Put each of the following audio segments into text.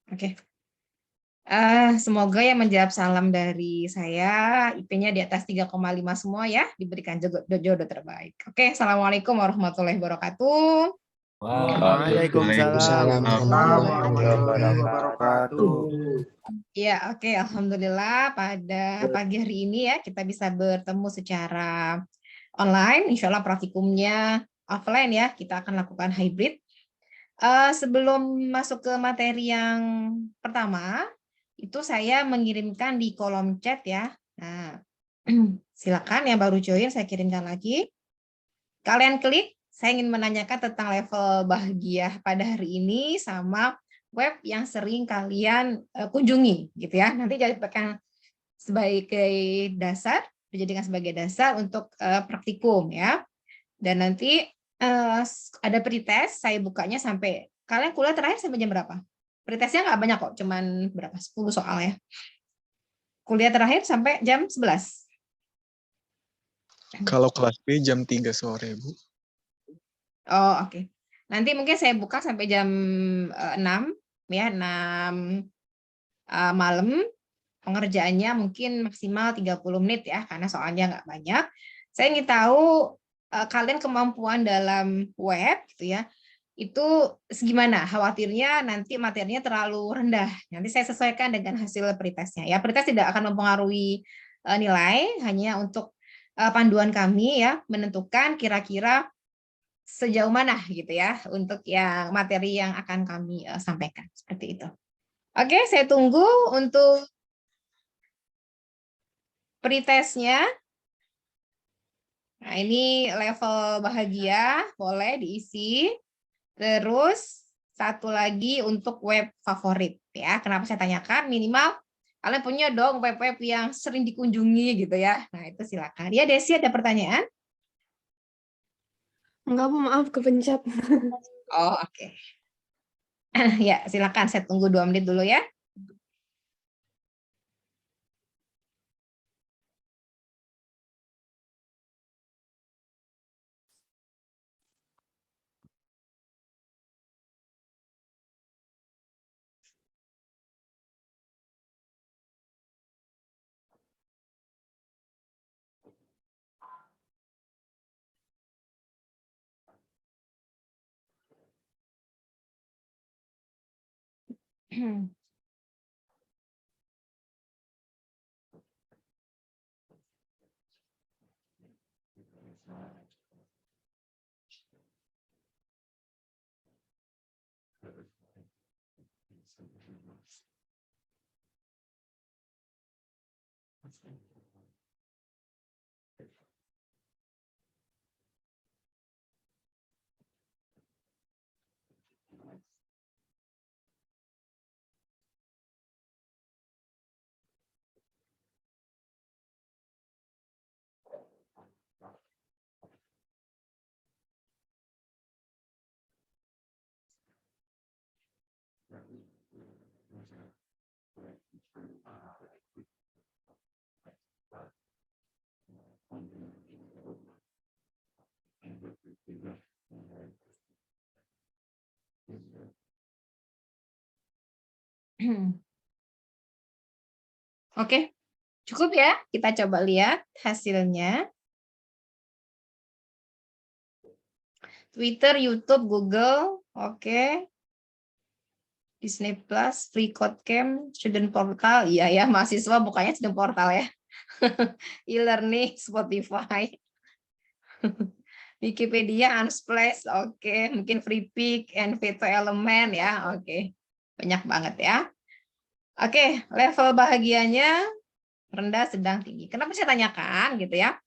Oke. Semoga yang menjawab salam dari saya IP-nya di atas 3,5 semua ya, diberikan jodoh terbaik. Oke, Assalamualaikum warahmatullahi wabarakatuh. Waalaikumsalam warahmatullahi wabarakatuh. Ya, oke, Alhamdulillah pada pagi hari ini ya kita bisa bertemu secara online. Insya Allah praktikumnya offline ya, kita akan lakukan hybrid. Sebelum masuk ke materi yang pertama, itu saya mengirimkan di kolom chat ya. Nah, silakan yang baru join saya kirimkan lagi. Kalian klik, saya ingin menanyakan tentang level bahagia pada hari ini sama web yang sering kalian kunjungi gitu ya. Nanti jadikan sebagai dasar, dijadikan sebagai dasar untuk praktikum ya. Dan nanti ada pretest, saya bukanya sampai, kalian kuliah terakhir sampai jam berapa? Pretestnya nggak banyak kok, cuman berapa? 10 soal ya. Kuliah terakhir sampai jam 11. Kalau kelas B jam 3 sore, Bu. Oh, oke. Nanti mungkin saya buka sampai jam 6 ya, 6 malam. Pengerjaannya mungkin maksimal 30 menit ya, karena soalnya nggak banyak. Saya ingin tahu kalian kemampuan dalam web gitu ya, itu segimana? Khawatirnya nanti materinya terlalu rendah. Nanti saya sesuaikan dengan hasil pretestnya. Ya, pretest tidak akan mempengaruhi nilai, hanya untuk panduan kami ya, menentukan kira-kira sejauh mana gitu ya untuk yang materi yang akan kami sampaikan. Seperti itu. Oke, saya tunggu untuk pretestnya. Nah, ini level bahagia, boleh diisi. Terus satu lagi untuk web favorit ya. Kenapa saya tanyakan? Minimal kalian punya dong web-web yang sering dikunjungi gitu ya. Nah, itu silakan. Ya, Desi ada pertanyaan? Enggak, Bu, maaf kepencet. Oh, oke. Ya, silakan. Saya tunggu 2 menit dulu ya. Oke, cukup ya. Kita coba lihat hasilnya. Twitter, YouTube, Google, oke. Disney Plus, Free Code Camp, Student Portal, iya ya, mahasiswa bukannya Student Portal ya. E-learning, Spotify, Wikipedia, Unsplash, oke. Mungkin Free Pick, NV2 Element ya, oke. Banyak banget ya. Oke, level bahagianya rendah, sedang, tinggi. Kenapa saya tanyakan gitu ya?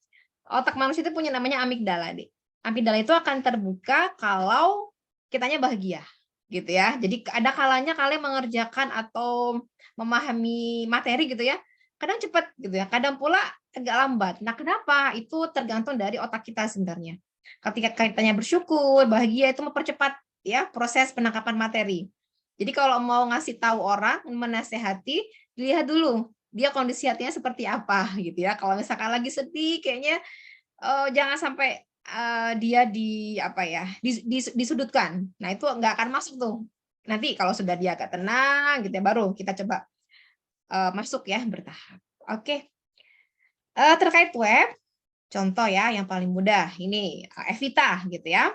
Otak manusia itu punya namanya amigdala, Dek. Amigdala itu akan terbuka kalau kitanya bahagia, gitu ya. Jadi ada kalanya kalian mengerjakan atau memahami materi gitu ya. Kadang cepat gitu ya, kadang pula agak lambat. Nah, kenapa? Itu tergantung dari otak kita sebenarnya. Ketika kaitannya bersyukur, bahagia itu mempercepat ya proses penangkapan materi. Jadi kalau mau ngasih tahu orang, menasehati, dilihat dulu dia kondisi hatinya seperti apa gitu ya. Kalau misalkan lagi sedih, kayaknya jangan sampai dia disudutkan. Nah, itu nggak akan masuk tuh Nanti kalau sudah dia agak tenang gitu ya, baru kita coba masuk ya bertahap. Oke. Terkait web, contoh ya yang paling mudah ini Evita gitu ya.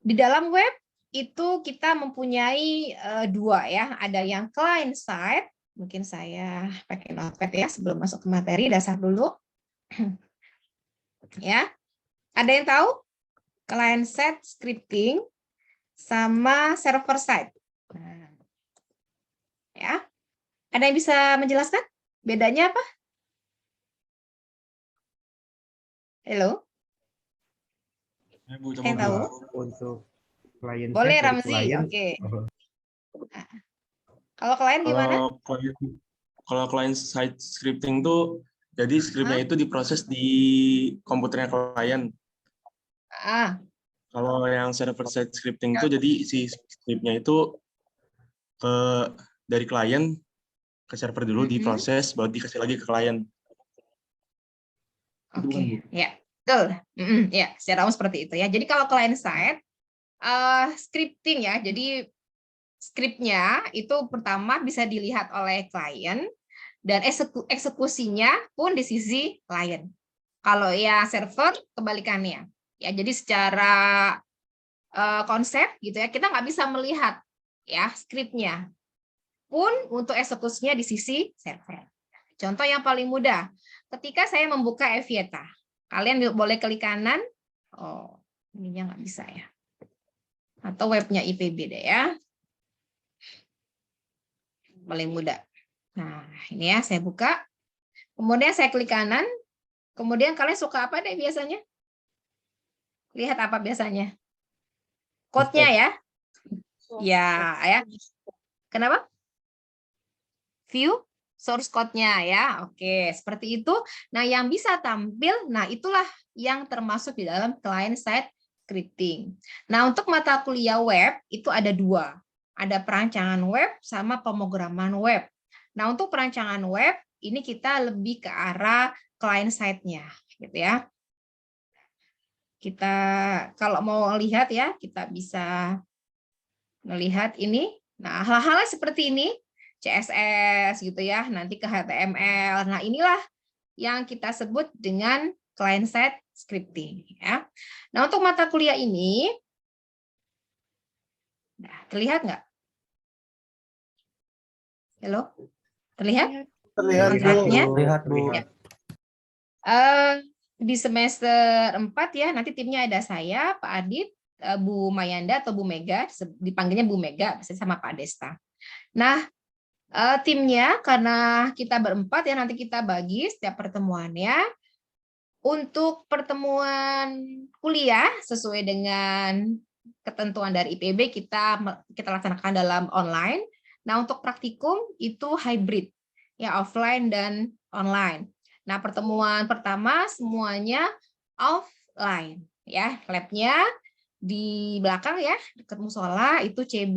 Di dalam web itu kita mempunyai dua ya, ada yang client side, mungkin saya pakai notepad ya sebelum masuk ke materi dasar dulu. Ya. Ada yang tahu? Client side scripting sama server side. Nah, ya. Ada yang bisa menjelaskan bedanya apa? Halo? Bu, Ada yang tahu? Untuk klien Boleh side dari Ramzi, klien. oke. Kalau klien gimana? Kalau client side scripting tuh, jadi skripnya itu diproses di komputernya klien. Kalau yang server side scripting itu, jadi si skripnya itu dari klien ke server dulu diproses, baru dikasih lagi ke klien. Oke, ya, betul. Ya, secara umum seperti itu ya. Jadi kalau client side scripting ya, jadi skripnya itu pertama bisa dilihat oleh klien dan eksekusinya pun di sisi klien. Kalau ya server kebalikannya. Ya, jadi secara konsep gitu ya, kita nggak bisa melihat ya skripnya. Pun untuk eksekusinya di sisi server. Contoh yang paling mudah, ketika saya membuka Evita, kalian boleh klik kanan. Oh, ininya nggak bisa ya. Atau webnya IPB deh ya. Paling mudah. Nah, ini ya saya buka. Kemudian saya klik kanan. Kemudian kalian suka apa deh biasanya? Lihat apa biasanya? Code-nya ya. Ya. Kenapa? View source code-nya ya. Oke, seperti itu. Nah, yang bisa tampil, nah itulah yang termasuk di dalam client side scripting. Nah, untuk mata kuliah web itu ada dua. Ada perancangan web sama pemrograman web. Nah, untuk perancangan web ini kita lebih ke arah client side-nya gitu ya. Kita kalau mau lihat ya, kita bisa melihat ini. Nah, hal-hal seperti ini CSS gitu ya, nanti ke HTML. Nah, inilah yang kita sebut dengan client side scripting ya. Nah, untuk mata kuliah ini nah, terlihat nggak? Halo? Terlihat? Terlihat, Kontraknya? Terlihat, Bu. Ya. Di semester 4 ya, nanti timnya ada saya, Pak Adit, Bu Mayanda atau Bu Mega, dipanggilnya Bu Mega, sama Pak Desta. Nah, timnya karena kita berempat ya, nanti kita bagi setiap pertemuannya. Untuk pertemuan kuliah sesuai dengan ketentuan dari IPB kita laksanakan dalam online. Nah, untuk praktikum itu hybrid ya, offline dan online. Nah, pertemuan pertama semuanya offline ya, labnya di belakang ya, dekat musola itu CB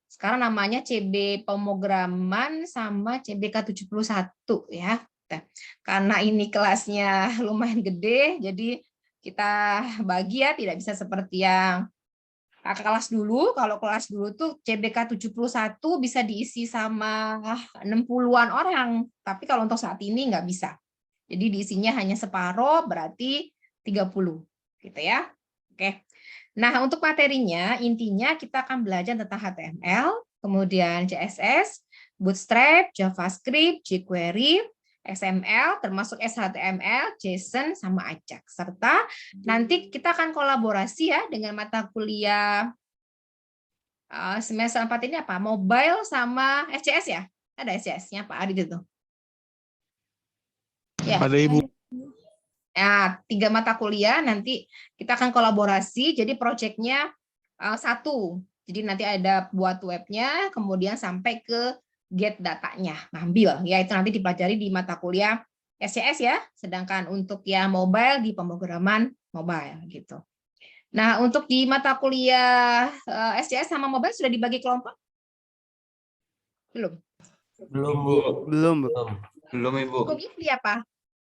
sekarang namanya CB pemrograman sama CBK 71 ya. Karena ini kelasnya lumayan gede, jadi kita bagi ya, tidak bisa seperti yang kelas dulu. Kalau kelas dulu tuh CBK 71 bisa diisi sama 60-an orang, tapi kalau untuk saat ini nggak bisa. Jadi diisinya hanya separuh, berarti 30 gitu ya. Oke. Nah, untuk materinya intinya kita akan belajar tentang HTML, kemudian CSS, Bootstrap, JavaScript, jQuery, XML, termasuk SHTML, JSON, sama Ajax. Serta nanti kita akan kolaborasi ya dengan mata kuliah semester 4 ini apa? Mobile sama SCS ya? Ada SCS-nya Pak Adit itu? Ya. Ada Ibu. Nah, 3 mata kuliah nanti kita akan kolaborasi, jadi proyeknya satu. Jadi nanti ada buat webnya, kemudian sampai ke get datanya, ngambil. Ya, itu nanti dipelajari di mata kuliah SCS ya, sedangkan untuk yang mobile di pemrograman mobile gitu. Nah, untuk di mata kuliah SCS sama mobile sudah dibagi kelompok? Belum? Belum, Bu. Belum, Bu. Belum, Ibu. Praktikumnya hari apa?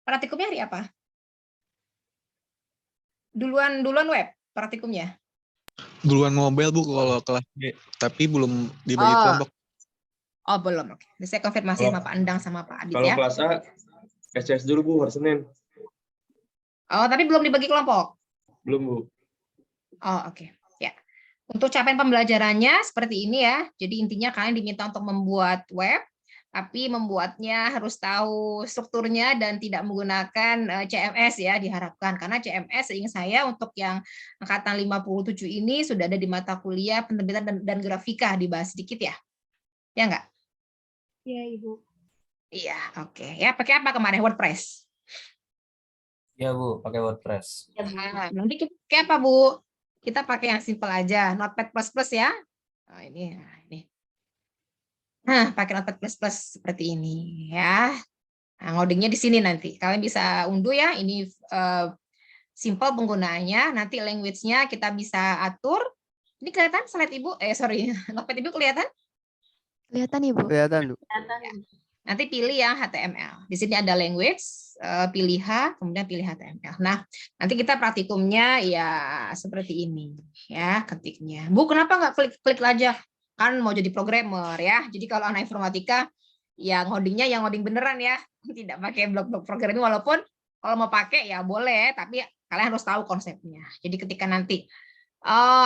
Praktikumnya hari apa? Duluan web praktikumnya. Duluan mobile Bu kalau kelas B, tapi belum dibagi Oh, kelompok. oh belum. Oke. Jadi saya konfirmasi Kalau- sama Pak Endang sama Pak Adit Kalau ya. kelas A, SCS dulu Bu, hari Senin. Oh, tapi belum dibagi kelompok. Belum Bu. Oh, oke. Ya. Untuk capaian pembelajarannya seperti ini ya. Jadi intinya kalian diminta untuk membuat web, tapi membuatnya harus tahu strukturnya dan tidak menggunakan CMS ya diharapkan. Karena CMS seingat saya untuk yang angkatan 57 ini sudah ada di mata kuliah penerbitan dan grafika, dibahas sedikit ya. Ya enggak? Iya, Ibu. Iya, oke. Ya, pakai apa kemarin? WordPress. Iya Bu, pakai WordPress. Nah, nanti kita pakai apa, Bu? Kita pakai yang simple aja, Notepad++ ya. Nah, ini. Nah, pakai Notepad++ seperti ini ya. Nah, ngodingnya di sini nanti. Kalian bisa unduh ya. Ini simple penggunaannya. Nanti language-nya kita bisa atur. Ini kelihatan slide Ibu? Sorry, Notepad Ibu kelihatan? Kelihatan, Ibu. Kelihatan, Bu. Nanti pilih yang HTML. Di sini ada language, pilih H, kemudian pilih HTML. Nah, nanti kita praktikumnya ya seperti ini, ya ketiknya. Bu, kenapa nggak klik aja? Kan mau jadi programmer ya. Jadi kalau anak informatika, ya ngodingnya yang ngoding beneran ya, tidak pakai blok-blok programming. Walaupun kalau mau pakai ya boleh, tapi kalian harus tahu konsepnya. Jadi ketika nanti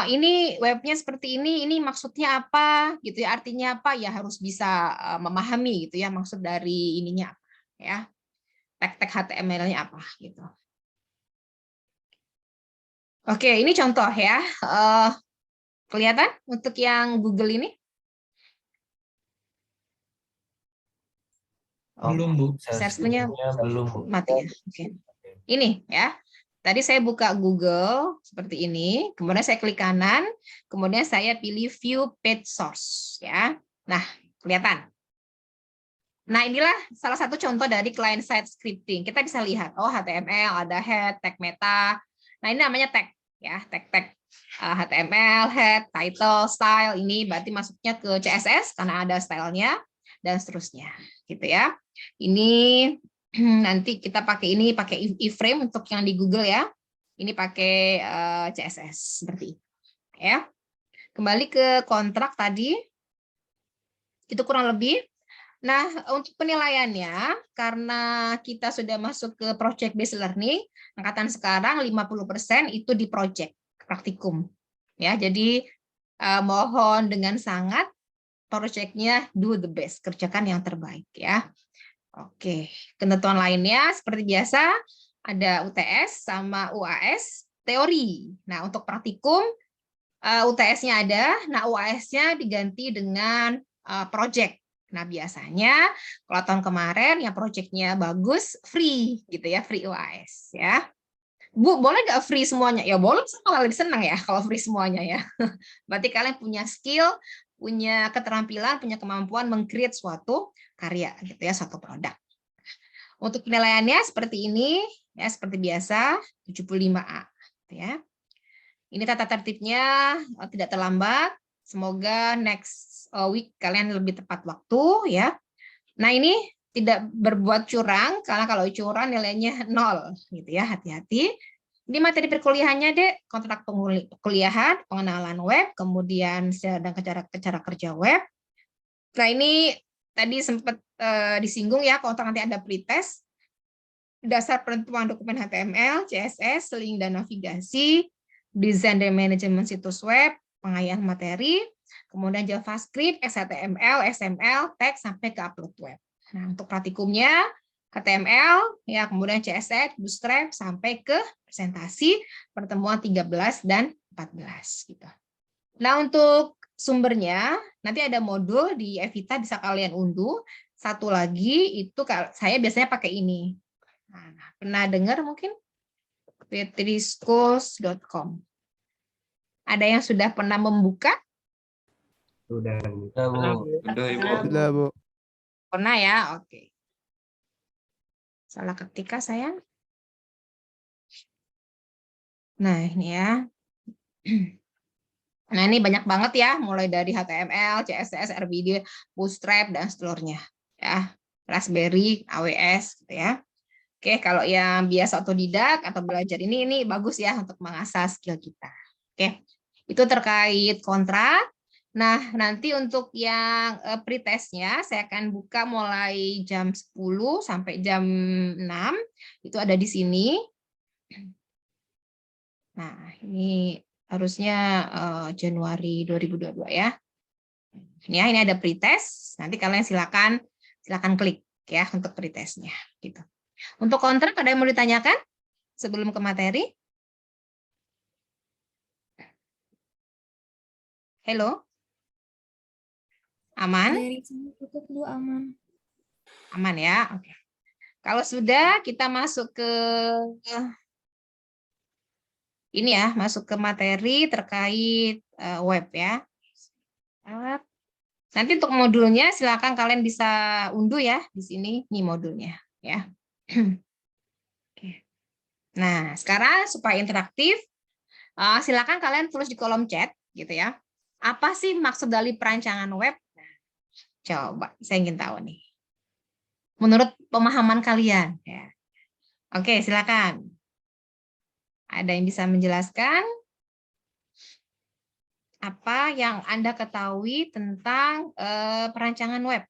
ini webnya seperti ini maksudnya apa gitu ya, artinya apa ya harus bisa memahami gitu ya maksud dari ininya apa ya, tag-tag HTML-nya apa gitu. Oke, ini contoh ya, kelihatan untuk yang Google ini? Belum, Bu. Search-nya belum Bu. mati ya. Oke. Ini ya. Tadi saya buka Google seperti ini, kemudian saya klik kanan, kemudian saya pilih View Page Source ya. Nah, kelihatan. Nah, inilah salah satu contoh dari client-side scripting. Kita bisa lihat, oh HTML, ada head, tag meta. Nah, ini namanya tag ya, tag HTML, head, title, style. Ini berarti masuknya ke CSS karena ada stylenya dan seterusnya, gitu ya. Ini nanti kita pakai ini, pakai iframe untuk yang di Google ya. Ini pakai CSS seperti itu ya. Kembali ke kontrak tadi, itu kurang lebih. Nah, untuk penilaiannya, karena kita sudah masuk ke project based learning, angkatan sekarang 50% itu di project praktikum ya. Jadi mohon dengan sangat projectnya do the best, kerjakan yang terbaik ya. Oke, ketentuan lainnya seperti biasa ada UTS sama UAS teori. Nah, untuk praktikum UTS-nya ada, nah UAS-nya diganti dengan project. Nah, biasanya kalau tahun kemarin yang project-nya bagus free gitu ya, free UAS ya. Bu, boleh nggak free semuanya? Ya boleh, malah lebih senang ya kalau free semuanya ya. Berarti kalian punya skill, punya keterampilan, punya kemampuan meng-create suatu karya gitu ya, suatu produk. Untuk penilaiannya seperti ini ya, seperti biasa 75A gitu ya. Ini tata tertibnya tidak terlambat. Semoga next week kalian lebih tepat waktu ya. Nah, ini tidak berbuat curang karena kalau curang nilainya 0 gitu ya, hati-hati. Ini materi perkuliahannya, Dek, kontrak perkuliahan, pengenalan web, kemudian dan cara kerja web. Nah, ini tadi sempat disinggung ya, kontrak nanti ada pretest, dasar penentuan dokumen HTML, CSS, link dan navigasi, desain dan manajemen situs web, pengayaan materi, kemudian JavaScript, XHTML, XML, teks sampai ke upload web. Nah, untuk praktikumnya HTML, ya kemudian CSS, Bootstrap sampai ke presentasi pertemuan 13 dan 14 gitu. Nah, untuk sumbernya nanti ada modul di Evita bisa kalian unduh. Satu lagi itu saya biasanya pakai ini. Nah, pernah dengar mungkin petrischools.com. Ada yang sudah pernah membuka? Sudah. Sudah Bu. Sudah, Bu. Pernah ya? Oke. Salah ketika sayang. Nah, ini ya. Nah, ini banyak banget ya, mulai dari HTML, CSS, RBD, Bootstrap, dan setelurnya. Ya, Raspberry, AWS, gitu ya. Oke, kalau yang biasa otodidak atau belajar ini bagus ya untuk mengasah skill kita. Oke, Itu terkait kontrak. Nah, nanti untuk yang pretestnya saya akan buka mulai jam 10 sampai jam 6. Itu ada di sini. Nah, ini harusnya Januari 2022 ya. Ini ada pretest. Nanti kalian silakan klik ya untuk pretestnya gitu. Untuk kontrak ada yang mau ditanyakan sebelum ke materi? Halo? Aman? Dari sini tutup dulu aman. Aman ya? Oke. Kalau sudah, kita masuk ke ini ya, masuk ke materi terkait web ya. Nanti untuk modulnya silakan kalian bisa unduh ya di sini, nih modulnya ya. Oke. Nah, sekarang supaya interaktif, silakan kalian tulis di kolom chat gitu ya. Apa sih maksud dari perancangan web? Coba, saya ingin tahu nih. Menurut pemahaman kalian ya. Oke, silakan. Ada yang bisa menjelaskan apa yang Anda ketahui tentang perancangan web?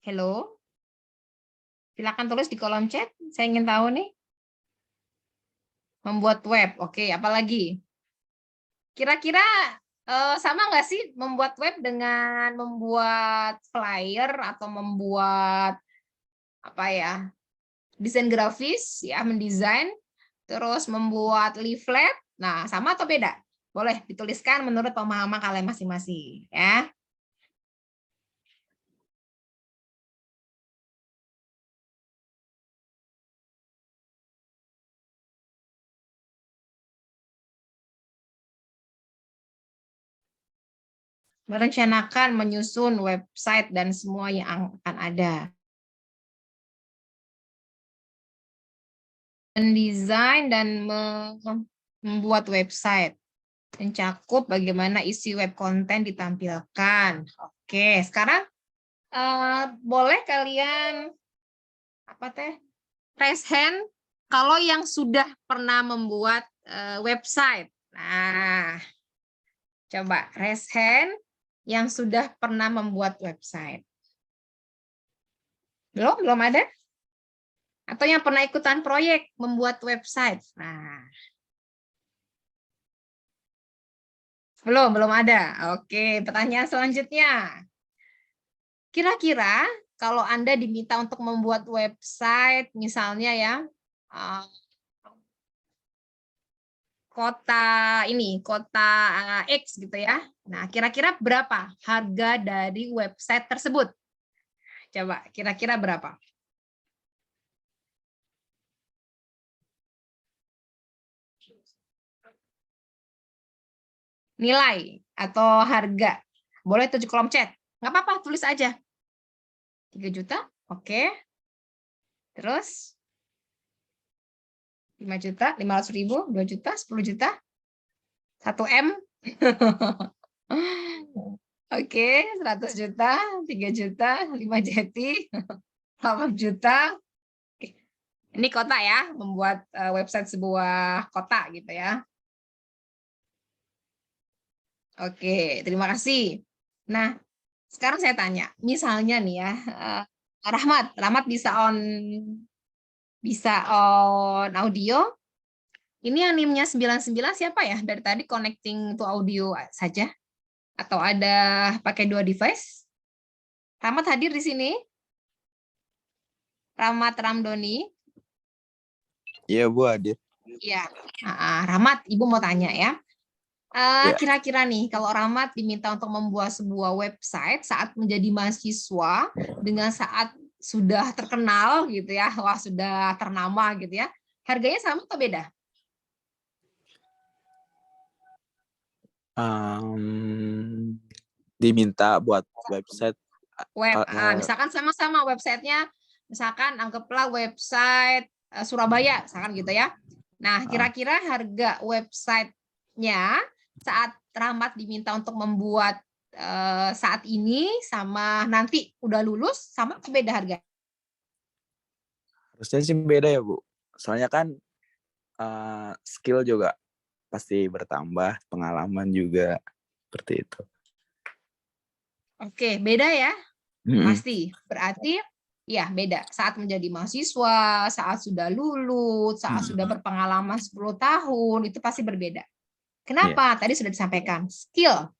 Halo? Silakan tulis di kolom chat. Saya ingin tahu nih. Membuat web. Oke, apalagi? Kira-kira sama nggak sih membuat web dengan membuat flyer atau membuat apa ya? Desain grafis ya, mendesain, terus membuat leaflet. Nah, sama atau beda? Boleh dituliskan menurut pemahaman kalian masing-masing ya. Merencanakan menyusun website dan semua yang akan ada. Mendesain dan membuat website. Mencakup bagaimana isi web konten ditampilkan. Oke, sekarang boleh kalian raise hand kalau yang sudah pernah membuat website. Nah, coba raise hand yang sudah pernah membuat website. Belum ada? Atau yang pernah ikutan proyek membuat website. Nah, belum ada. Oke, pertanyaan selanjutnya. Kira-kira kalau Anda diminta untuk membuat website, misalnya ya, kota X gitu ya. Nah, kira-kira berapa harga dari website tersebut? Coba, kira-kira berapa? Nilai atau harga. Boleh tulis di kolom chat. Nggak apa-apa, tulis aja. 3 juta, oke. Terus 5 juta, 500.000, 2 juta, 10 juta, 1 M. Oke, 100 juta, 3 juta, 5 jeti, 8 juta. Oke. Ini kota ya, membuat website sebuah kota gitu ya. Oke, terima kasih. Nah, sekarang saya tanya, misalnya nih ya, Rahmat bisa on audio. Ini yang NIM-nya 99 siapa ya? Dari tadi connecting to audio saja. Atau ada pakai 2 device? Rahmat hadir di sini? Rahmat Ramdhani? Iya, Bu, hadir. Iya. Rahmat, Ibu mau tanya ya. Kira-kira nih, kalau Rahmat diminta untuk membuat sebuah website saat menjadi mahasiswa dengan saat sudah terkenal gitu ya, wah sudah ternama gitu ya, harganya sama atau beda? Diminta buat website. Misalkan sama-sama websitenya, misalkan anggaplah website Surabaya, misalkan gitu ya. Nah, kira-kira harga websitenya saat Rahmat diminta untuk membuat saat ini sama nanti udah lulus sama beda harga? Harusnya sih beda ya, Bu. Soalnya kan skill juga pasti bertambah, pengalaman juga seperti itu. Oke, beda ya? Mm-mm. Pasti. Berarti ya beda. Saat menjadi mahasiswa, saat sudah lulus, saat sudah berpengalaman 10 tahun, itu pasti berbeda. Kenapa? Tadi sudah disampaikan. Skill,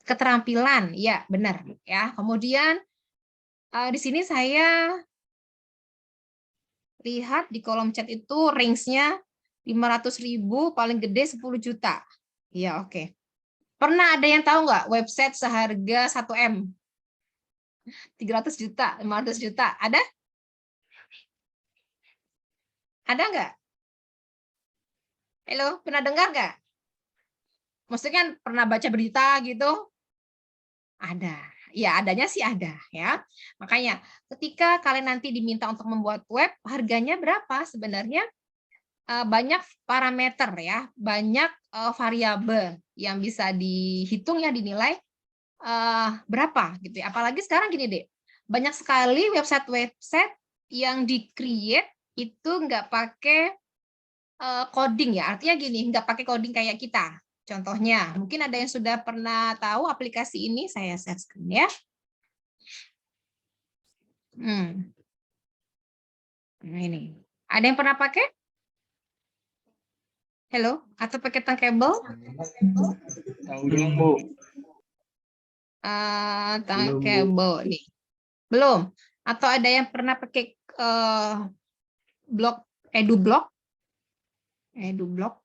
keterampilan, ya benar. Ya. Kemudian di sini saya lihat di kolom chat itu range-nya 500.000, paling gede 10 juta. Ya, oke. Pernah ada yang tahu nggak website seharga 1M? 300 juta, 500 juta. Ada? Ada nggak? Halo, pernah dengar nggak? Maksudnya pernah baca berita gitu? Ada. Ya, adanya sih ada ya. Makanya ketika kalian nanti diminta untuk membuat web, harganya berapa? Sebenarnya banyak parameter ya, banyak variabel yang bisa dihitung ya, dinilai berapa gitu ya. Apalagi sekarang gini deh, banyak sekali website-website yang di-create itu nggak pakai coding ya, artinya gini, nggak pakai coding kayak kita. Contohnya, mungkin ada yang sudah pernah tahu aplikasi ini, saya share screen ya. Nah, ini. Ada yang pernah pakai? Hello? Atau pakai Tankable? Tahu dong, Bu. Tankable nih. Belum? Atau ada yang pernah pakai blog EduBlog? EduBlog.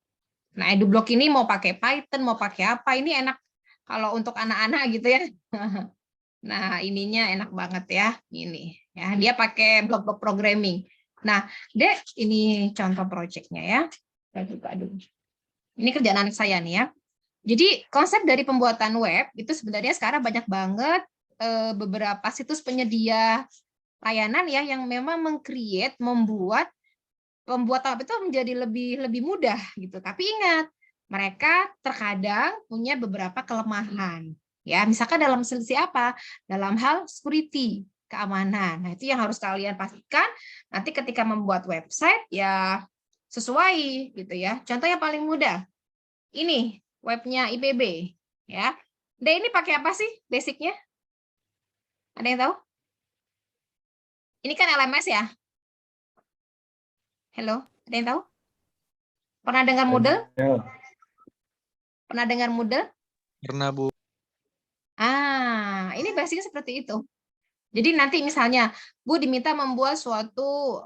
Nah, EduBlog ini mau pakai Python, mau pakai apa? Ini enak kalau untuk anak-anak gitu ya. Nah, ininya enak banget ya. Ini ya, dia pakai blog-blog programming. Nah, Dek, ini contoh proyeknya ya. Saya buka dulu. Ini kerjaan anak saya nih ya. Jadi konsep dari pembuatan web itu sebenarnya sekarang banyak banget beberapa situs penyedia layanan ya yang memang meng-create, membuat pembuatan web itu menjadi lebih mudah gitu. Tapi ingat, mereka terkadang punya beberapa kelemahan. Ya, misalkan dalam sisi apa? Dalam hal security, keamanan. Nah, itu yang harus kalian pastikan nanti ketika membuat website ya sesuai gitu ya. Contoh yang paling mudah. Ini webnya IPB ya. Dan ini pakai apa sih basicnya? Ada yang tahu? Ini kan LMS ya. Halo, ada yang tahu? Pernah dengar Moodle? Pernah dengar Moodle? Pernah, Bu. Ini basicnya seperti itu. Jadi nanti misalnya Bu diminta membuat suatu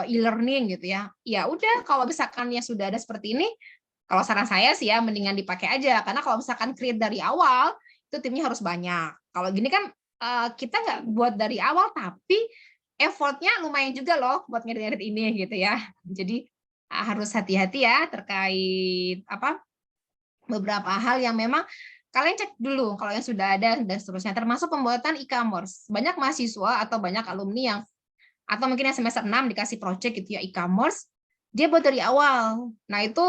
e-learning gitu ya. Ya udah, kalau misalkan yang sudah ada seperti ini, kalau saran saya sih ya mendingan dipakai aja. Karena kalau misalkan create dari awal, itu timnya harus banyak. Kalau gini kan kita nggak buat dari awal, tapi effortnya lumayan juga loh buat ngedit-ngedit ini gitu ya. Jadi harus hati-hati ya terkait beberapa hal yang memang kalian cek dulu kalau yang sudah ada dan seterusnya, termasuk pembuatan e-commerce. Banyak mahasiswa atau banyak alumni yang atau mungkin yang semester 6 dikasih project gitu ya e-commerce, dia buat dari awal. Nah, itu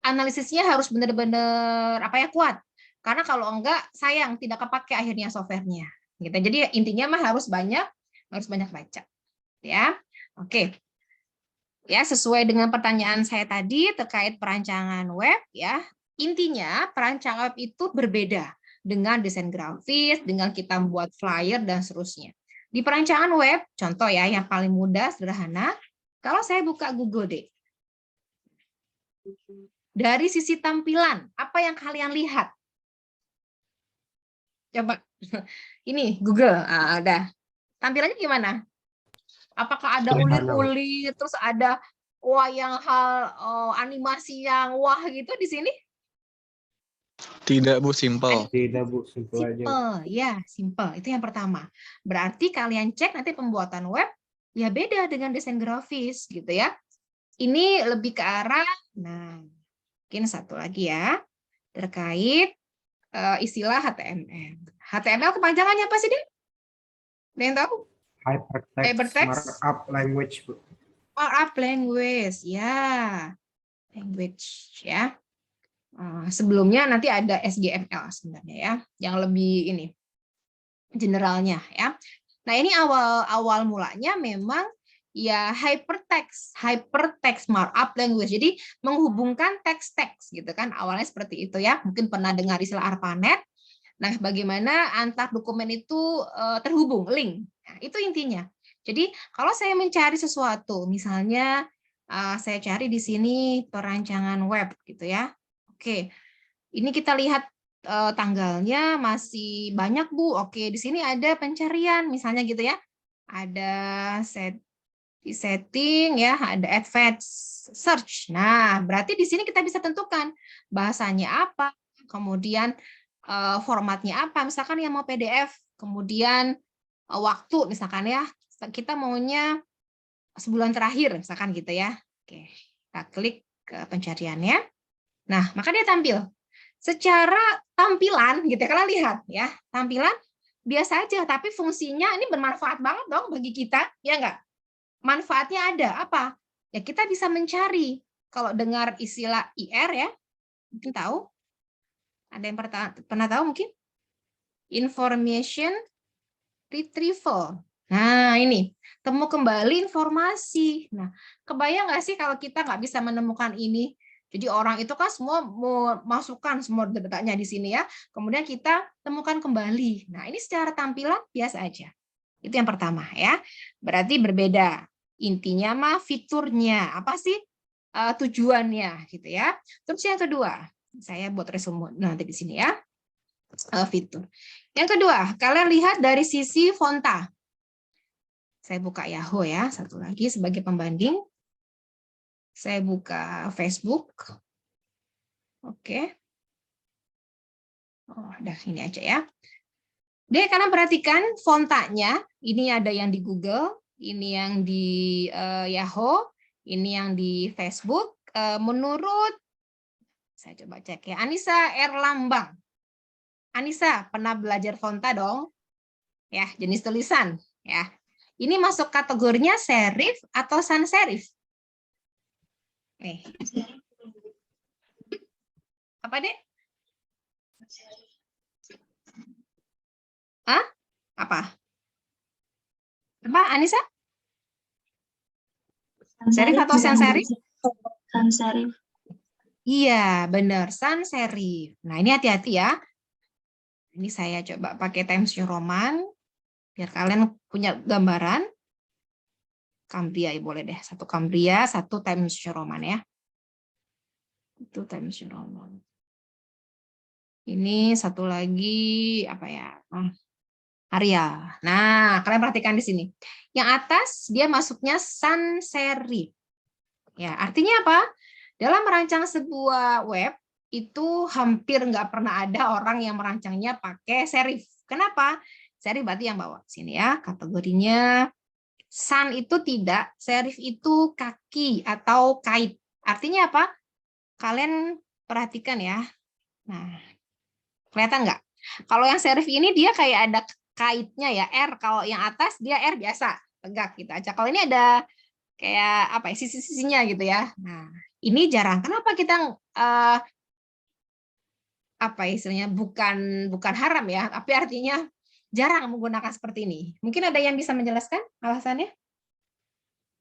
analisisnya harus benar-benar kuat. Karena kalau enggak sayang tidak kepake akhirnya softwarenya. Gitu. Jadi intinya mah harus banyak baca. Ya. Oke. Ya, sesuai dengan pertanyaan saya tadi terkait perancangan web ya. Intinya perancangan web itu berbeda dengan desain grafis, dengan kita membuat flyer dan seterusnya. Di perancangan web, contoh ya yang paling mudah sederhana, kalau saya buka Google deh. Dari sisi tampilan, apa yang kalian lihat? Coba ini Google, ada. Tampilannya gimana? Apakah ada ulir-ulir, terus ada yang hal animasi yang wah gitu di sini? Tidak, Bu, simple. Tidak, Bu, simple aja. Simple, ya, simple. Itu yang pertama. Berarti kalian cek nanti pembuatan web, ya beda dengan desain grafis gitu ya. Ini lebih ke arah, nah, mungkin satu lagi ya, terkait istilah HTML. HTML kepanjangannya apa sih, Dek? Ada yang tahu? Hypertext Markup Language, Bu. Markup language, ya. Language, ya. Sebelumnya nanti ada SGML sebenarnya ya, yang lebih ini generalnya ya. Nah, ini awal mulanya memang ya hypertext markup language. Jadi menghubungkan teks-teks gitu kan. Awalnya seperti itu ya. Mungkin pernah dengar istilah ARPANET. Nah, bagaimana antar dokumen itu terhubung, link. Nah, itu intinya. Jadi kalau saya mencari sesuatu, misalnya saya cari di sini perancangan web gitu ya. Oke. Ini kita lihat tanggalnya masih banyak, Bu. Oke, di sini ada pencarian misalnya gitu ya. Ada setting ya, ada advanced search. Nah, berarti di sini kita bisa tentukan bahasanya apa, kemudian formatnya apa. Misalkan yang mau PDF, kemudian waktu misalkan ya, kita maunya sebulan terakhir misalkan gitu ya. Oke, kita klik ke pencariannya. Nah, maka dia tampil. Secara tampilan gitu, kalian lihat ya, tampilan biasa aja, tapi fungsinya ini bermanfaat banget dong bagi kita, ya enggak? Manfaatnya ada apa? Ya kita bisa mencari. Kalau dengar istilah IR ya, mungkin tahu? Ada yang pernah tahu mungkin? Information retrieval. Nah, ini temu kembali informasi. Nah, kebayang nggak sih kalau kita nggak bisa menemukan ini? Jadi orang itu kan semua memasukkan semua datanya di sini ya. Kemudian kita temukan kembali. Nah, ini secara tampilan biasa aja. Itu yang pertama ya. Berarti berbeda. Intinya mah fiturnya. Apa sih tujuannya gitu ya. Terus yang kedua, saya buat resume nanti di sini ya. Fitur. Yang kedua, kalian lihat dari sisi fonta. Saya buka Yahoo ya, satu lagi sebagai pembanding. Saya buka Facebook. Oke. Oh, udah ini aja ya. Deh, kalian perhatikan fontanya. Ini ada yang di Google, ini yang di Yahoo, ini yang di Facebook. Menurut, saya coba cek ya, Anissa Erlambang. Anissa, pernah belajar fonta dong? Ya, jenis tulisan. Ya. Ini masuk kategorinya serif atau sans serif? Nih. Apa, Dek? Hah? Apa? Apa, Anissa? Serif atau sans serif? Sans serif. Iya, benar, sans serif. Nah, ini hati-hati ya. Ini saya coba pakai Times New Roman biar kalian punya gambaran. Cambria ya boleh deh, satu Cambria, satu Times New Roman ya. Itu Times New Roman. Ini satu lagi apa ya? Arial. Nah, kalian perhatikan di sini. Yang atas dia masuknya sans serif. Ya, artinya apa? Dalam merancang sebuah web itu hampir nggak pernah ada orang yang merancangnya pakai serif. Kenapa? Serif berarti yang bawah sini ya, kategorinya. Sans itu tidak, serif itu kaki atau kait. Artinya apa? Kalian perhatikan ya. Nah, kelihatan nggak? Kalau yang serif ini dia kayak ada kaitnya ya, R. Kalau yang atas dia R biasa, tegak gitu aja. Kalau ini ada kayak apa ya, sisi-sisinya gitu ya. Nah, ini jarang. Kenapa kita apa istilahnya bukan haram ya, tapi artinya jarang menggunakan seperti ini. Mungkin ada yang bisa menjelaskan alasannya?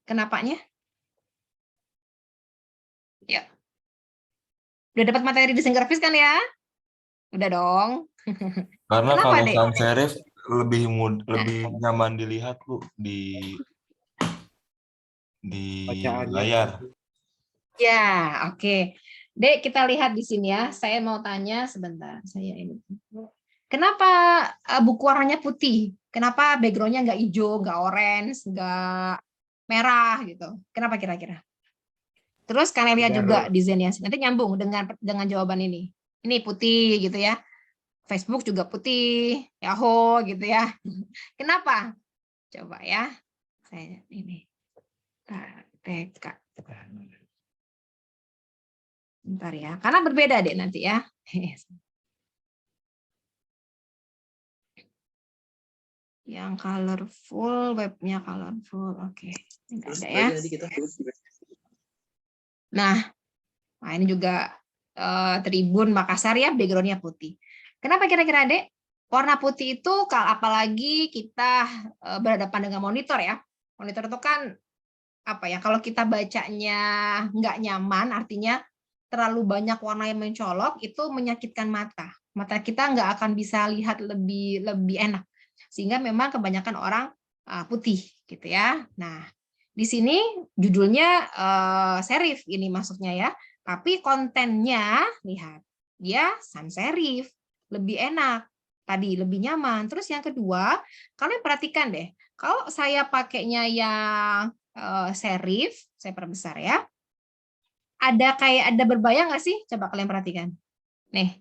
Kenapanya? Ya. Udah dapat materi desain grafis kan ya? Udah dong. Karena Kenapa, kalau Dek? sans serif lebih nyaman dilihat Bu di Bacaannya. layar. Ya, oke. Dek, kita lihat di sini ya. Saya mau tanya sebentar. Saya ini. Kenapa buku warnanya putih? Kenapa background-nya nggak hijau, nggak orange, nggak merah gitu? Kenapa kira-kira? Terus kalian lihat juga desainnya. Nanti nyambung dengan jawaban ini. Ini putih gitu ya. Facebook juga putih, Yahoo gitu ya. Kenapa? Coba ya. Saya ini. TK. Bentar ya. Karena berbeda deh nanti ya. Yang colorful, webnya colorful. Oke. Enggak ada ya. Nah, ini juga Tribun Makassar ya, background-nya putih. Kenapa kira-kira Dek? Warna putih itu kalau apalagi kita berhadapan dengan monitor ya. Monitor itu kan apa ya? Kalau kita bacanya nggak nyaman, artinya terlalu banyak warna yang mencolok, itu menyakitkan mata. Mata kita nggak akan bisa lihat lebih enak. Sehingga memang kebanyakan orang putih gitu ya. Nah, di sini judulnya serif ini masuknya ya. Tapi kontennya, lihat, dia sans serif, lebih enak, tadi lebih nyaman. Terus yang kedua, kalian perhatikan deh, kalau saya pakainya yang serif, saya perbesar ya, ada berbayang nggak sih? Coba kalian perhatikan. Nih,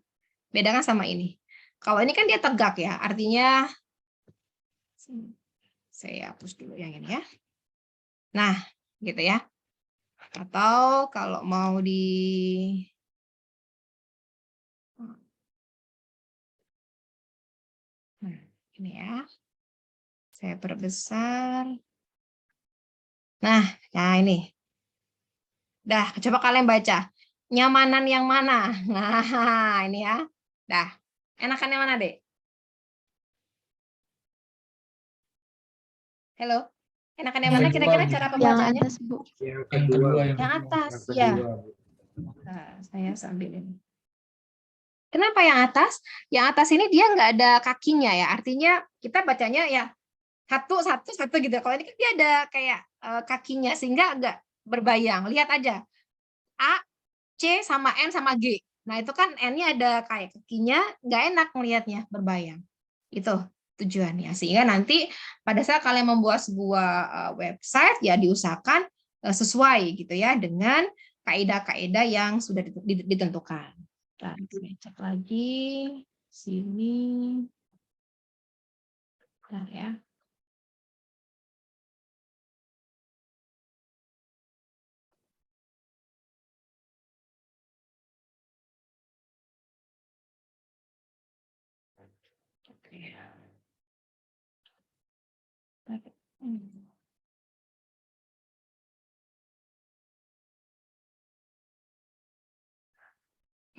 bedakan sama ini. Kalau ini kan dia tegak ya, artinya, saya hapus dulu yang ini ya. Nah, gitu ya. Atau kalau mau nah, ini ya, saya perbesar. Nah ini. Dah, coba kalian baca. Nyamanan yang mana? Nah, ini ya. Dah, enakan yang mana, Dek? Halo? Enakan yang mana kira-kira cara pembacanya? Yang atas, Bu. Yang kedua. Yang atas, ya. Nah, saya sambil ini. Kenapa yang atas? Yang atas ini dia nggak ada kakinya ya. Artinya kita bacanya ya satu gitu. Kalau ini kan dia ada kayak kakinya sehingga agak berbayang. Lihat aja. A, C sama N sama G. Nah, itu kan N-nya ada kayak kakinya, nggak enak melihatnya, berbayang. Itu tujuannya. Sehingga nanti pada saat kalian membuat sebuah website ya diusahakan sesuai gitu ya dengan kaidah-kaidah yang sudah ditentukan. Nah, saya cek lagi sini. Bentar ya.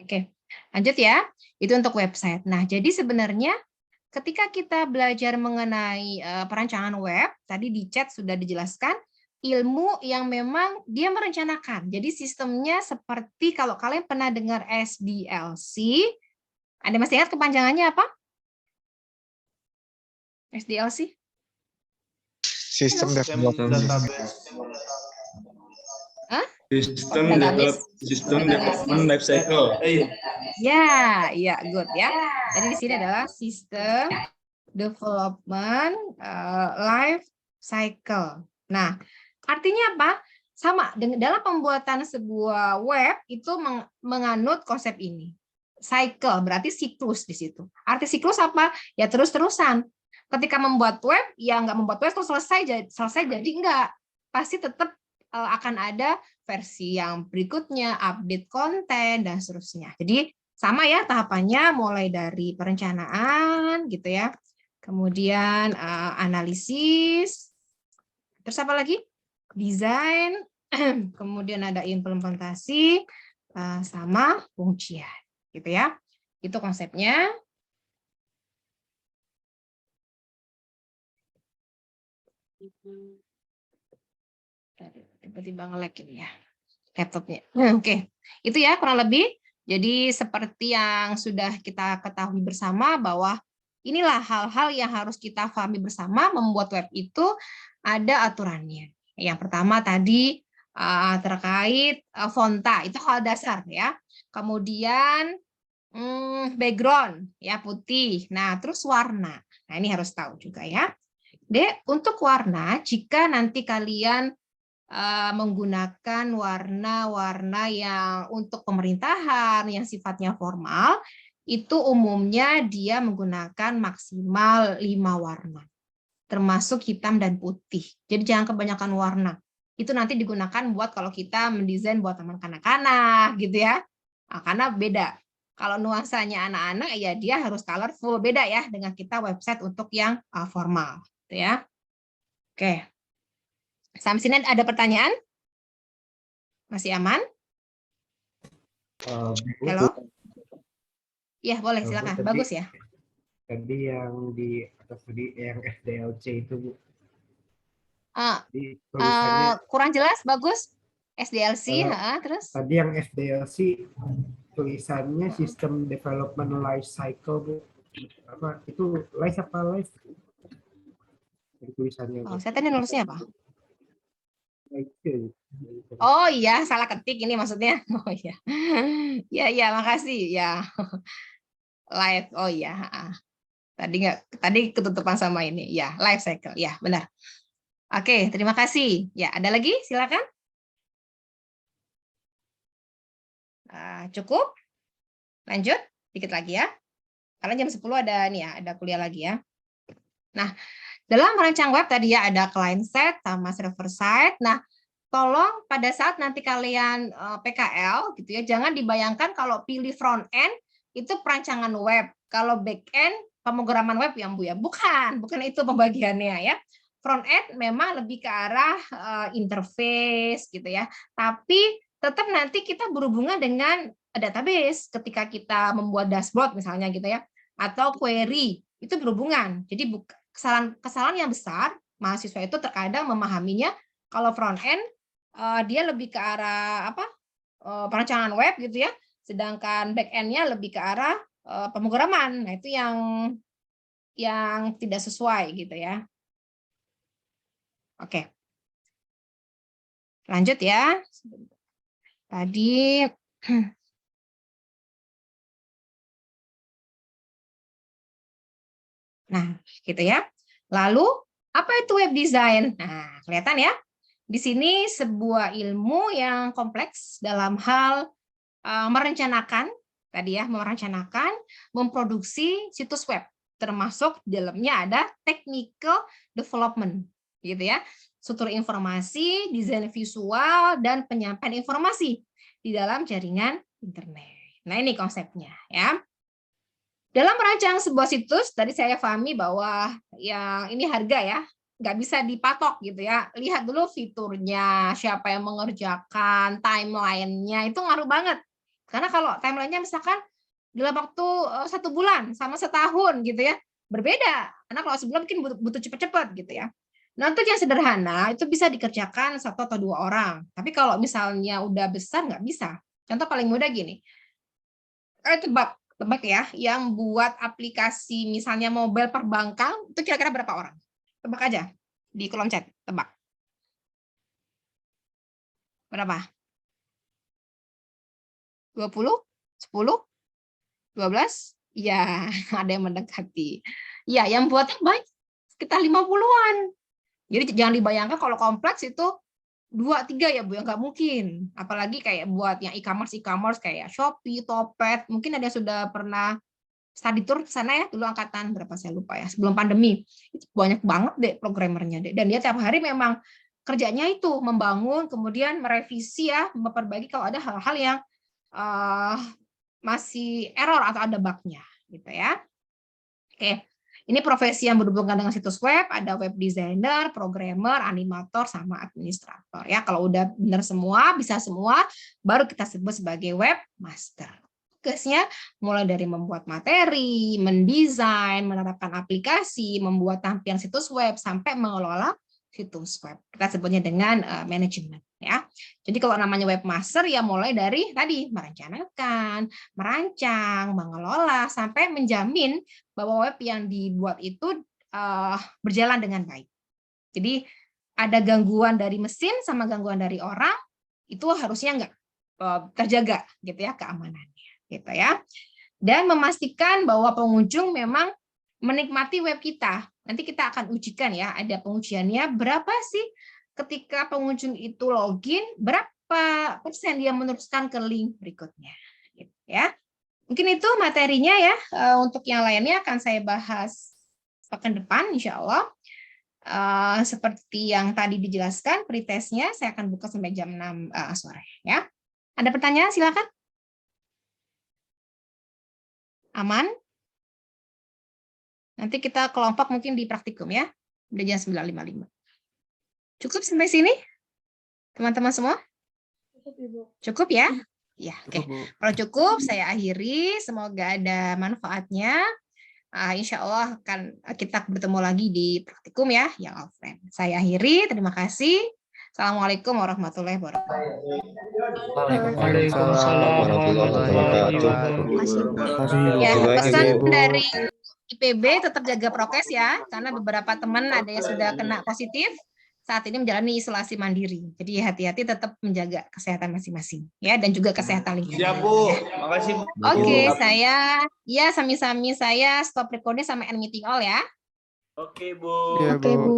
Oke, lanjut ya. Itu untuk website. Nah, jadi sebenarnya ketika kita belajar mengenai perancangan web, tadi di chat sudah dijelaskan, ilmu yang memang dia merencanakan. Jadi sistemnya seperti kalau kalian pernah dengar SDLC, ada masih ingat kepanjangannya apa? SDLC? Sistem development. Sistem development life cycle. Ya, good ya. Jadi di sini adalah sistem development life cycle. Nah, artinya apa? Sama dalam pembuatan sebuah web itu menganut konsep ini. Cycle berarti siklus di situ. Arti siklus apa? Ya terus-terusan. Ketika membuat web, ya nggak membuat web terus selesai jadi enggak. Pasti tetap akan ada versi yang berikutnya, update konten, dan seterusnya. Jadi sama ya tahapannya, mulai dari perencanaan, gitu ya. Kemudian analisis, terus apa lagi? Desain, kemudian ada implementasi, sama pengujian, gitu ya. Itu konsepnya. Tiba-tiba nge-lag ini ya laptopnya. Oke. Itu ya kurang lebih. Jadi seperti yang sudah kita ketahui bersama bahwa inilah hal-hal yang harus kita pahami bersama. Membuat web itu ada aturannya. Yang pertama tadi terkait fonta, itu hal dasar ya. Kemudian background ya putih. Nah, terus warna. Nah, ini harus tahu juga ya. Untuk warna, jika nanti kalian menggunakan warna-warna yang untuk pemerintahan yang sifatnya formal, itu umumnya dia menggunakan maksimal 5 warna, termasuk hitam dan putih. Jadi jangan kebanyakan warna. Itu nanti digunakan buat kalau kita mendesain buat teman kanak-kanak gitu ya. Nah, karena beda. Kalau nuansanya anak-anak ya dia harus colorful, beda ya dengan kita website untuk yang formal, gitu ya. Oke. Sampai sini ada pertanyaan? Masih aman? Bu, Halo? Ya, boleh, Bu, silakan. tadi Bagus ya. yang di atas tadi yang FDLC itu Bu. Ah, Di tulisannya kurang jelas, bagus. SDLC, kalau terus? tadi yang FDLC tulisannya System Development Life Cycle Bu. Apa itu life apa life? Dari tulisannya Bu. Oh, saya tadi nulisnya apa? Life. Oh iya, salah ketik ini maksudnya. Oh iya. Ya, ya, makasih. Ya. Life. Oh iya. Tadi ketutupan sama ini. Ya, life cycle. Ya, benar. Oke, terima kasih. Ya, ada lagi? Silakan. Cukup? Lanjut? Dikit lagi ya. Karena jam 10 ada nih ya, ada kuliah lagi ya. Nah, dalam merancang web tadi ya ada client side sama server side. Nah, tolong pada saat nanti kalian PKL gitu ya, jangan dibayangkan kalau pilih front end itu perancangan web, kalau back end pemrograman web ya Bu ya. Bukan itu pembagiannya ya. Front end memang lebih ke arah interface gitu ya. Tapi tetap nanti kita berhubungan dengan database ketika kita membuat dashboard misalnya gitu ya, atau query itu berhubungan. Jadi kesalahan yang besar mahasiswa itu terkadang memahaminya kalau front end dia lebih ke arah perancangan web gitu ya, sedangkan back end-nya lebih ke arah pemrograman. Nah, itu yang tidak sesuai gitu ya. Oke. Lanjut ya. Tadi nah, gitu ya. Lalu apa itu web design? Nah, kelihatan ya. Di sini sebuah ilmu yang kompleks dalam hal merencanakan, tadi ya, merencanakan, memproduksi situs web, termasuk di dalamnya ada technical development, gitu ya, struktur informasi, desain visual, dan penyampaian informasi di dalam jaringan internet. Nah, ini konsepnya ya. Dalam merancang sebuah situs, tadi saya pahami bahwa yang ini harga ya, nggak bisa dipatok gitu ya. Lihat dulu fiturnya, siapa yang mengerjakan, timeline-nya, itu ngaruh banget. Karena kalau timeline-nya misalkan dalam waktu 1 bulan sama setahun gitu ya, berbeda. Karena kalau sebulan mungkin butuh cepat-cepat gitu ya. Nah, untuk yang sederhana itu bisa dikerjakan 1 atau 2 orang. Tapi kalau misalnya udah besar nggak bisa. Contoh paling mudah gini. Tebak ya, yang buat aplikasi misalnya mobile perbankan itu kira-kira berapa orang? Tebak aja di kolom chat, tebak. Berapa? 20? 10? 12? Ya, ada yang mendekati. Ya, yang buatnya banyak, sekitar 50-an. Jadi jangan dibayangkan kalau kompleks itu 2-3 ya Bu, yang nggak mungkin. Apalagi kayak buat yang e-commerce kayak Shopee, Topet, mungkin ada yang sudah pernah study tour ke sana ya, dulu angkatan berapa saya lupa ya, sebelum pandemi. Itu banyak banget deh programmernya deh. Dan dia tiap hari memang kerjanya itu membangun, kemudian merevisi ya, memperbaiki kalau ada hal-hal yang masih error atau ada bug-nya gitu ya. Oke. Ini profesi yang berhubungan dengan situs web, ada web designer, programmer, animator, sama administrator. Ya, kalau udah benar semua, bisa semua, baru kita sebut sebagai webmaster. Tugasnya mulai dari membuat materi, mendesain, menerapkan aplikasi, membuat tampilan situs web, sampai mengelola situs web. Kita sebutnya dengan manajemen. Ya, jadi kalau namanya webmaster ya mulai dari tadi merencanakan, merancang, mengelola, sampai menjamin bahwa web yang dibuat itu berjalan dengan baik. Jadi ada gangguan dari mesin sama gangguan dari orang itu harusnya nggak terjaga gitu ya keamanannya, gitu ya. Dan memastikan bahwa pengunjung memang menikmati web kita. Nanti kita akan ujikan ya, ada pengujiannya berapa sih ketika pengunjung itu login, berapa persen dia meneruskan ke link berikutnya, gitu ya. Mungkin itu materinya ya. Untuk yang lainnya akan saya bahas pekan depan, insya Allah. Seperti yang tadi dijelaskan, pretestnya saya akan buka sampai jam 6 sore. Ya. Ada pertanyaan? Silakan. Aman? Nanti kita kelompok mungkin di praktikum ya. Udah jam 9.55. Cukup sampai sini? Teman-teman semua? Cukup, Ibu. Cukup ya? Ya, oke. Kalau cukup, saya akhiri. Semoga ada manfaatnya. Insya Allah akan kita bertemu lagi di praktikum ya, yang offline. Saya akhiri. Terima kasih. Assalamualaikum warahmatullahi wabarakatuh. Waalaikumsalam warahmatullahi wabarakatuh. Ya, pesan dari IPB tetap jaga prokes ya, karena beberapa teman ada yang sudah kena positif saat ini menjalani isolasi mandiri. Jadi hati-hati tetap menjaga kesehatan masing-masing ya, dan juga kesehatan lingkungan. Siap, Bu. Makasih, Bu. Oke, saya sami-sami saya stop recording sama end meeting all ya. Oke, Bu. Oke, Bu.